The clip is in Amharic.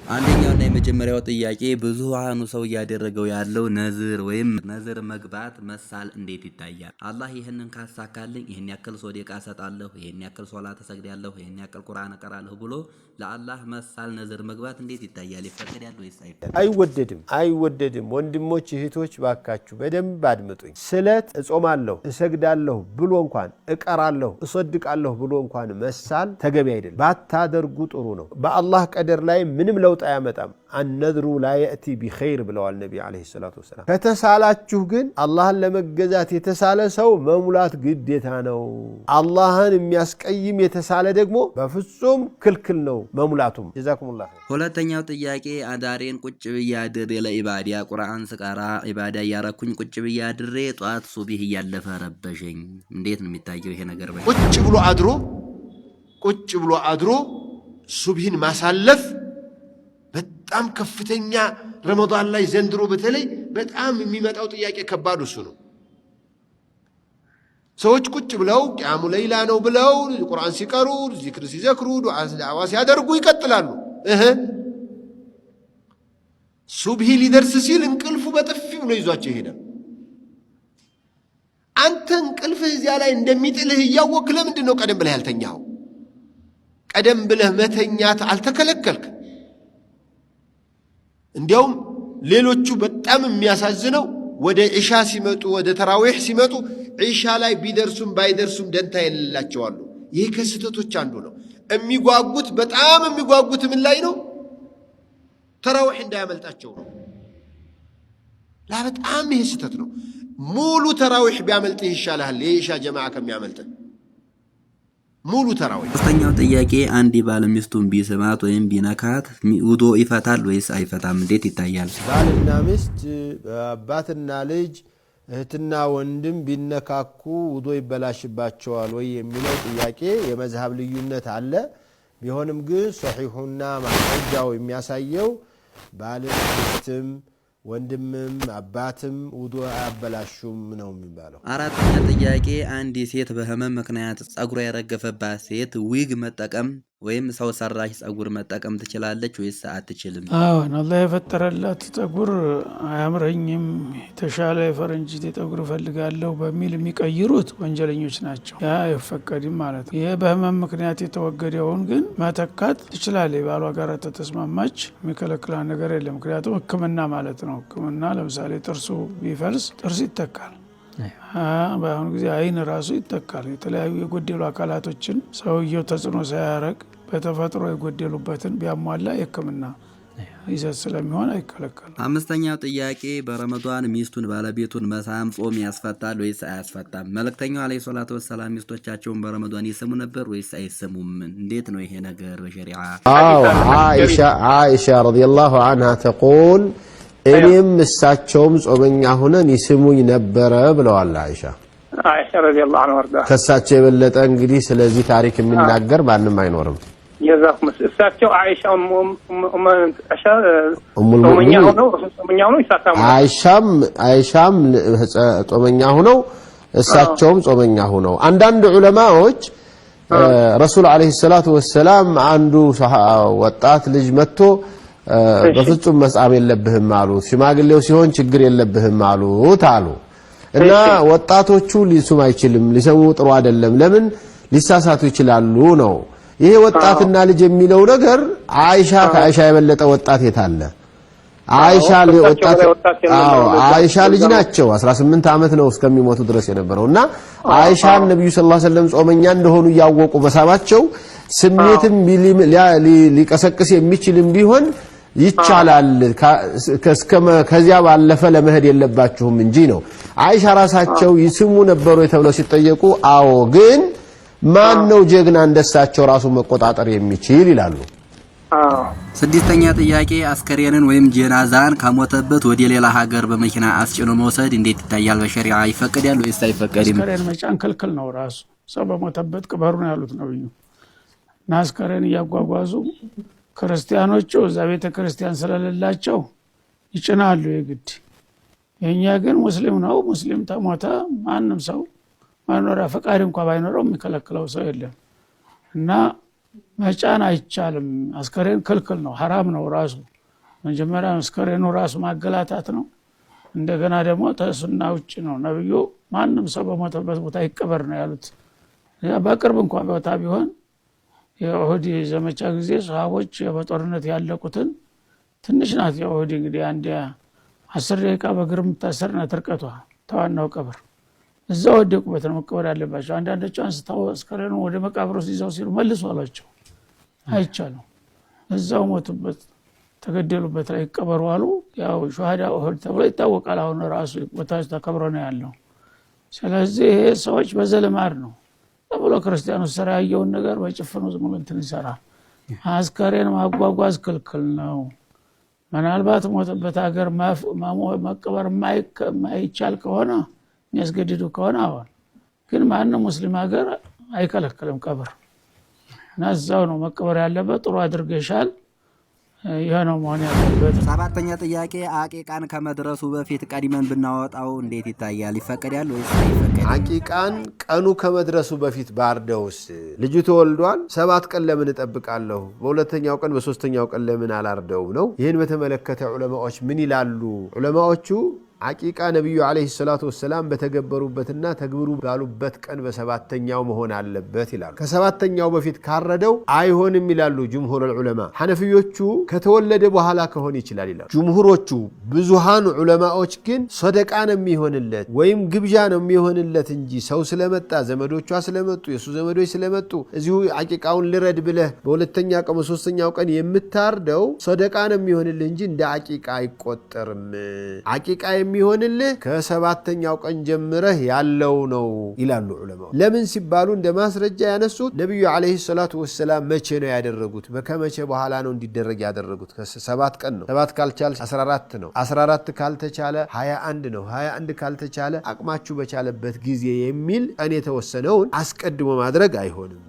አንደኛውና የመጀመሪያው ጥያቄ ብዙሃኑ ሰው እያደረገው ያለው ነዝር ወይም ነዝር መግባት መሳል እንዴት ይታያል? አላህ ይሄንን ካሳካልኝ ይሄን ያክል ሶደቃ እሰጣለሁ፣ ይሄን ያክል ሶላት እሰግዳለሁ፣ ይሄን ያክል ቁርአን እቀራለሁ ብሎ ለአላህ መሳል ነዝር መግባት እንዴት ይታያል? ይፈቀዳል ወይስ አይፈቀድም? አይወደድም። ወንድሞች እህቶች ባካችሁ በደንብ አድምጡኝ። ስለት እጾማለሁ እሰግዳለሁ ብሎ እንኳን እቀራለሁ እሰድቃለሁ ብሎ እንኳን መሳል ተገቢ አይደለም። ባታደርጉ ጥሩ ነው። በአላህ ቀደር ላይ ምንም ለውጥ አያመጣም። النذر لا يأتي بخير ብለዋል النبي عليه الصلاة والسلام። ከተሳላችሁ ግን አላህን ለመገዛት የተሳለ ሰው መሙላት ግዴታ ነው። አላህን የሚያስቀይም የተሳለ ደግሞ በፍጹም ክልክል ነው መሙላቱም። ጀዛኩሙላህ። ሁለተኛው ጥያቄ አዳሬን ቁጭ ብዬ አድሬ ለኢባዳ ቁርአን ስቀራ ኢባዳ ያረኩኝ ቁጭ ብዬ አድሬ ጧት ሱብህ እያለፈ ረበሸኝ። እንዴት ነው የሚታየው ይሄ ነገር? ቁጭ ብሎ አድሮ ሱብሂን ማሳለፍ በጣም ከፍተኛ ረመዳን ላይ ዘንድሮ በተለይ በጣም የሚመጣው ጥያቄ ከባዱ እሱ ነው። ሰዎች ቁጭ ብለው ቂያሙ ለይላ ነው ብለው ቁርአን ሲቀሩ ዚክር ሲዘክሩ ዱዓ ሲያደርጉ ይቀጥላሉ። ሱብሂ ሊደርስ ሲል እንቅልፉ በጥፊ ብሎ ይዟቸው ይሄዳል። አንተ እንቅልፍህ እዚያ ላይ እንደሚጥልህ እያወቅህ ለምንድን ነው ቀደም ብለህ ያልተኛኸው? ቀደም ብለህ መተኛት አልተከለከልክ። እንዲያውም ሌሎቹ በጣም የሚያሳዝነው ወደ ዒሻ ሲመጡ ወደ ተራዊህ ሲመጡ ዒሻ ላይ ቢደርሱም ባይደርሱም ደንታ የሌላቸው አሉ። ይህ ከስተቶች አንዱ ነው። በጣም የሚጓጉት ምን ላይ ነው? ተራዊህ እንዳያመልጣቸው ነው። በጣም ይህ ስተት ነው። ሙሉ ተራዊህ ቢያመልጥህ ይሻልሃል የዒሻ ጀማዓ ከሚያመልጥህ ሙሉ ተራዊህ። ሶስተኛው ጥያቄ አንድ ባል ሚስቱን ቢስማት ወይም ቢነካት ውዱእ ይፈታል ወይስ አይፈታም? እንዴት ይታያል? ባልና ሚስት አባትና ልጅ እህትና ወንድም ቢነካኩ ውዱእ ይበላሽባቸዋል ወይ የሚለው ጥያቄ የመዝሐብ ልዩነት አለ። ቢሆንም ግን ሶሒሁና ማስረጃው የሚያሳየው ባልና ሚስትም ወንድምም አባትም ውዱእ አያበላሹም ነው የሚባለው። አራተኛ ጥያቄ አንድ ሴት በህመም ምክንያት ጸጉሯ የረገፈባት ሴት ዊግ መጠቀም ወይም ሰው ሰራሽ ጸጉር መጠቀም ትችላለች ወይስ አትችልም? አዎን፣ አላህ የፈጠረላት ጸጉር አያምረኝም የተሻለ የፈረንጅ ጸጉር እፈልጋለሁ በሚል የሚቀይሩት ወንጀለኞች ናቸው። ያ አይፈቀድም ማለት ነው። ይህ በህመም ምክንያት የተወገደውን ግን መተካት ትችላለች። ባሏ ጋር ተስማማች የሚከለክላ ነገር የለም። ምክንያቱም ሕክምና ማለት ነው። ሕክምና ለምሳሌ ጥርሱ ቢፈልስ ጥርስ ይተካል። በአሁኑ ጊዜ አይን ራሱ ይተካል። የተለያዩ የጎደሉ አካላቶችን ሰውየው ተጽዕኖ ሳያረግ በተፈጥሮ የጎደሉበትን ቢያሟላ የሕክምና ይዘት ስለሚሆን አይከለከልም። አምስተኛው ጥያቄ በረመዷን ሚስቱን ባለቤቱን መሳም ጾም ያስፈታል ወይስ አያስፈታም? መልእክተኛው አለይሂ ሰላቱ ወሰላም ሚስቶቻቸውን በረመዷን ይስሙ ነበር ወይስ አይስሙም? እንዴት ነው ይሄ ነገር በሸሪዓ? عائشة رضي الله عنها تقول እኔም እሳቸውም ጾመኛ ሆነን ይስሙኝ ነበረ ብለዋል አይሻ ረዲየላሁ ዐንሃ ወርዳ። ከሳቸው የበለጠ እንግዲህ ስለዚህ ታሪክ የሚናገር ማንም አይኖርም። የዛኩም እሳቸው አይሻ ጾመኛ ሆነው ይሳሳሙ። አይሻም ጾመኛ ሆነው እሳቸውም ጾመኛ ሆነው። አንዳንድ ዑለማዎች ረሱል አለይሂ ሰላቱ ወሰላም አንዱ ወጣት ልጅ መጥቶ በፍጹም መጻም የለብህም አሉት። ሽማግሌው ሲሆን ችግር የለብህም አሉት እና ወጣቶቹ ሊሱም አይችልም ሊሰሙ ጥሩ አይደለም ለምን ሊሳሳቱ ይችላሉ ነው። ይሄ ወጣትና ልጅ የሚለው ነገር ከአይሻ የበለጠ ወጣት የታለ? አይሻ ልጅ ናቸው 18 ዓመት ነው እስከሚሞቱ ድረስ የነበረውና አይሻ ነብዩ ሰለላሁ ዐለይሂ ወሰለም ጾመኛ እንደሆኑ ያወቁ መሳባቸው ስሜትም ሊቀሰቅስ የሚችልም ቢሆን ይቻላል ከዚያ ባለፈ ለመሄድ የለባችሁም እንጂ ነው። አይሻ ራሳቸው ይስሙ ነበሩ የተብለው ሲጠየቁ አዎ ግን ማን ነው ጀግና እንደሳቸው ራሱ መቆጣጠር የሚችል ይላሉ። ስድስተኛ ጥያቄ አስከሬንን ወይም ጀናዛን ከሞተበት ወደ ሌላ ሀገር በመኪና አስጭኖ መውሰድ እንዴት ይታያል? በሸሪዓ ይፈቀዳል ወይስ አይፈቀድም? አስከሬን መጫን ክልክል ነው። ራሱ ሰው በሞተበት ቅበሩ ነው ያሉት ነብዩ። እና አስከሬን እያጓጓዙ ክርስቲያኖቹ እዛ ቤተ ክርስቲያን ስለሌላቸው ይጭናሉ የግድ። የኛ ግን ሙስሊም ነው። ሙስሊም ተሞተ ማንም ሰው ማኖራ ፈቃድ እንኳን ባይኖረው የሚከለክለው ሰው የለም። እና መጫን አይቻልም። አስከሬን ክልክል ነው፣ ሐራም ነው። ራሱ መጀመሪያ አስከሬኑ ራሱ ማገላታት ነው። እንደገና ደግሞ ተሱና ውጭ ነው። ነብዩ ማንም ሰው በሞተበት ቦታ ይቀበር ነው ያሉት። በቅርብ እንኳን ቦታ ቢሆን የኡሁድ ዘመቻ ጊዜ ሰሃቦች በጦርነት ያለቁትን ትንሽ ናት የኡሁድ እንግዲህ አንድ 10 ደቂቃ በእግር የምታሰርና ትርቀቷ ተዋናው ቀብር እዛ ወደቁበት ነው መቀበር ያለባቸው። አንዳንዶቹ አንስተው አስከሬኑ ወደ መቃብሩ ይዘው ሲሉ መልሱ አሏቸው። አይቻልም። እዛው ሞቱበት ተገደሉበት ላይ ይቀበሩ አሉ። ያው ሹሃዳ ኡሁድ ተብሎ ይታወቃል። አሁን ራሱ ቦታዎች ተከብሮ ነው ያለው። ስለዚህ ሰዎች በዘለማድ ነው ተብሎ ክርስቲያኖች ስራ ያየውን ነገር በጭፍኑ ዝም ብሎ እንትን ይሰራል። አስከሬን ማጓጓዝ ክልክል ነው። ምናልባት ሞተበት ሀገር መቀበር ማይቻል ከሆነ የሚያስገድዱ ከሆነ አሁን ግን ማንም ሙስሊም ሀገር አይከለክልም ቀብር እና እዛው ነው መቀበር ያለበት። ጥሩ አድርገሻል። ይሄ ነው መሆን ያለበት። ሰባተኛ ጥያቄ አቂቃን ከመድረሱ በፊት ቀድመን ብናወጣው እንዴት ይታያል? ይፈቀዳል ወይስ አይፈቀድም? አቂቃን ቀኑ ከመድረሱ በፊት ባርደውስ ልጁ ተወልዷል፣ 7 ቀን ለምን እጠብቃለሁ? በሁለተኛው ቀን በሶስተኛው ቀን ለምን አላርደው ነው? ይህን በተመለከተ ዑለማዎች ምን ይላሉ? ዑለማዎቹ አቂቃ ነብዩ አለይሂ ሰላቱ ወሰላም በተገበሩበትና ተግብሩ ባሉበት ቀን በሰባተኛው መሆን አለበት ይላሉ። ከሰባተኛው በፊት ካረደው አይሆንም ይላሉ ጅምሁር ዑለማ። ሐነፊዮቹ ከተወለደ በኋላ ከሆነ ይችላል ይላሉ። ጅምሁሮቹ ብዙሃን ዑለማዎች ግን ሰደቃ ነው የሚሆንለት ወይም ግብዣ ነው የሚሆንለት እንጂ ሰው ስለመጣ ዘመዶቿ ስለመጡ የሱ ዘመዶች ስለመጡ እዚሁ አቂቃውን ልረድ ብለህ በሁለተኛ ቀን በሶስተኛው ቀን የምታርደው ሰደቃ ነው የሚሆንልህ እንጂ እንደ አቂቃ አይቆጠርም። አቂቃ የሚሆንልህ ከሰባተኛው ቀን ጀምረህ ያለው ነው ይላሉ ዑለማው። ለምን ሲባሉ እንደ ማስረጃ ያነሱት ነብዩ አለይሂ ሰላቱ ወሰላም መቼ ነው ያደረጉት? ከመቼ በኋላ ነው እንዲደረግ ያደረጉት? ከ7 ቀን ነው። 7 ካልቻለ 14 ነው። 14 ካልተቻለ 21 ነው። 21 ካልተቻለ አቅማችሁ በቻለበት ጊዜ የሚል ቀን የተወሰነውን አስቀድሞ ማድረግ አይሆንም።